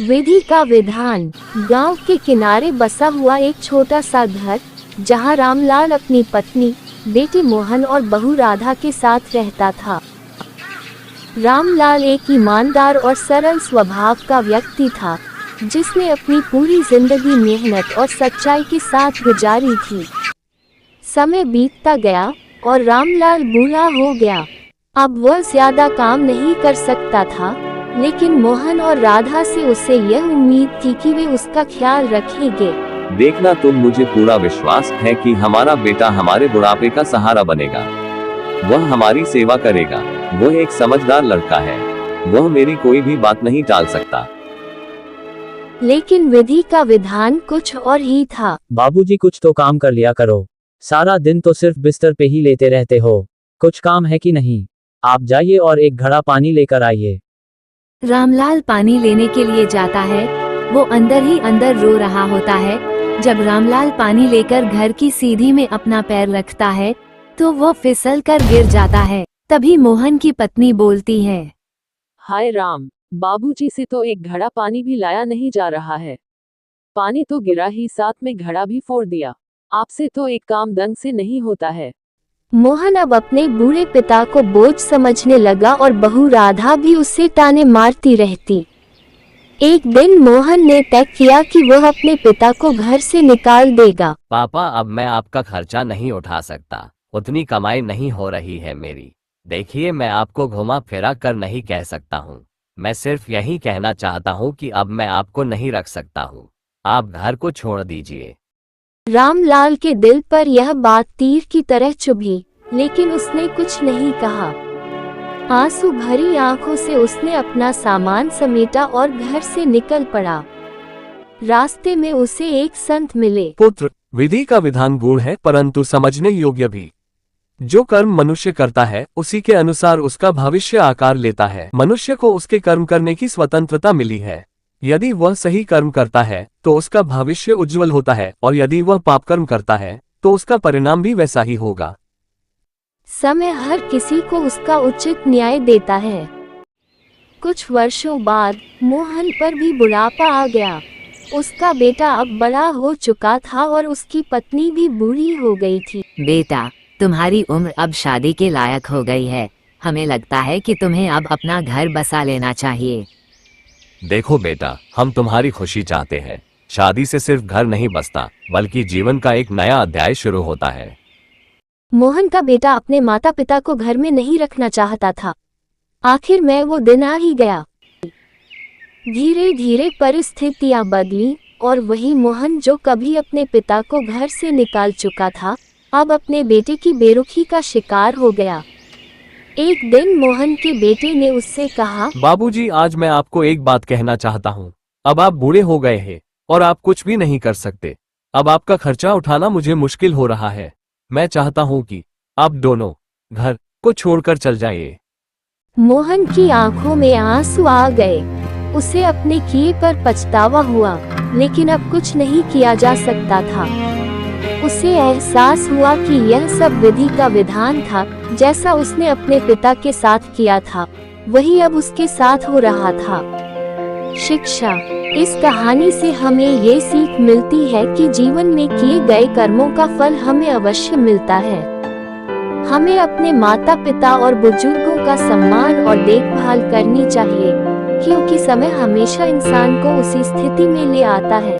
विधि का विधान। गांव के किनारे बसा हुआ एक छोटा सा घर, जहां रामलाल अपनी पत्नी, बेटे मोहन और बहू राधा के साथ रहता था। रामलाल एक ईमानदार और सरल स्वभाव का व्यक्ति था, जिसने अपनी पूरी जिंदगी मेहनत और सच्चाई के साथ गुजारी थी। समय बीतता गया और रामलाल बूढ़ा हो गया। अब वह ज्यादा काम नहीं कर सकता था, लेकिन मोहन और राधा से उसे यह उम्मीद थी कि वे उसका ख्याल रखेंगे। देखना तुम, मुझे पूरा विश्वास है कि हमारा बेटा हमारे बुढ़ापे का सहारा बनेगा। वह हमारी सेवा करेगा। वह एक समझदार लड़का है। वह मेरी कोई भी बात नहीं टाल सकता। लेकिन विधि का विधान कुछ और ही था। बाबूजी, कुछ तो काम कर लिया करो। सारा दिन तो सिर्फ बिस्तर पे ही लेटे रहते हो। कुछ काम है कि नहीं? आप जाइए और एक घड़ा पानी लेकर आइए। रामलाल पानी लेने के लिए जाता है। वो अंदर ही अंदर रो रहा होता है। जब रामलाल पानी लेकर घर की सीढ़ी में अपना पैर रखता है, तो वो फिसल कर गिर जाता है। तभी मोहन की पत्नी बोलती है, हाय राम, बाबूजी से तो एक घड़ा पानी भी लाया नहीं जा रहा है। पानी तो गिरा ही, साथ में घड़ा भी फोड़ दिया। आपसे तो एक काम ढंग से नहीं होता है। मोहन अब अपने बूढ़े पिता को बोझ समझने लगा और बहू राधा भी उससे ताने मारती रहती। एक दिन मोहन ने तय किया कि वह अपने पिता को घर से निकाल देगा। पापा, अब मैं आपका खर्चा नहीं उठा सकता। उतनी कमाई नहीं हो रही है मेरी। देखिए, मैं आपको घुमा फिरा कर नहीं कह सकता हूँ। मैं सिर्फ यही कहना चाहता हूँ कि अब मैं आपको नहीं रख सकता हूँ। आप घर को छोड़ दीजिए। रामलाल के दिल पर यह बात तीर की तरह चुभी, लेकिन उसने कुछ नहीं कहा। आंसू भरी आंखों से उसने अपना सामान समेटा और घर से निकल पड़ा। रास्ते में उसे एक संत मिले। पुत्र, विधि का विधान गूढ़ है परंतु समझने योग्य भी। जो कर्म मनुष्य करता है, उसी के अनुसार उसका भविष्य आकार लेता है। मनुष्य को उसके कर्म करने की स्वतंत्रता मिली है। यदि वह सही कर्म करता है तो उसका भविष्य उज्जवल होता है, और यदि वह पाप कर्म करता है तो उसका परिणाम भी वैसा ही होगा। समय हर किसी को उसका उचित न्याय देता है। कुछ वर्षों बाद मोहन पर भी बुढ़ापा आ गया। उसका बेटा अब बड़ा हो चुका था और उसकी पत्नी भी बूढ़ी हो गई थी। बेटा, तुम्हारी उम्र अब शादी के लायक हो गई है। हमें लगता है कि तुम्हें अब अपना घर बसा लेना चाहिए। देखो बेटा, हम तुम्हारी खुशी चाहते हैं। शादी से सिर्फ घर नहीं बसता, बल्कि जीवन का एक नया अध्याय शुरू होता है। मोहन का बेटा अपने माता पिता को घर में नहीं रखना चाहता था। आखिर में वो दिन आ ही गया। धीरे धीरे परिस्थितियां बदली और वही मोहन जो कभी अपने पिता को घर से निकाल चुका था, अब अपने बेटे की बेरुखी का शिकार हो गया। एक दिन मोहन के बेटे ने उससे कहा, बाबूजी, आज मैं आपको एक बात कहना चाहता हूँ। अब आप बूढ़े हो गए हैं और आप कुछ भी नहीं कर सकते। अब आपका खर्चा उठाना मुझे मुश्किल हो रहा है। मैं चाहता हूँ कि आप दोनों घर को छोड़कर चल जाइए। मोहन की आंखों में आंसू आ गए। उसे अपने किए पर पछतावा हुआ, लेकिन अब कुछ नहीं किया जा सकता था। उसे एहसास हुआ कि यह सब विधि का विधान था। जैसा उसने अपने पिता के साथ किया था, वही अब उसके साथ हो रहा था। शिक्षा। इस कहानी से हमें ये सीख मिलती है कि जीवन में किए गए कर्मों का फल हमें अवश्य मिलता है। हमें अपने माता पिता और बुजुर्गों का सम्मान और देखभाल करनी चाहिए, क्योंकि समय हमेशा इंसान को उसी स्थिति में ले आता है।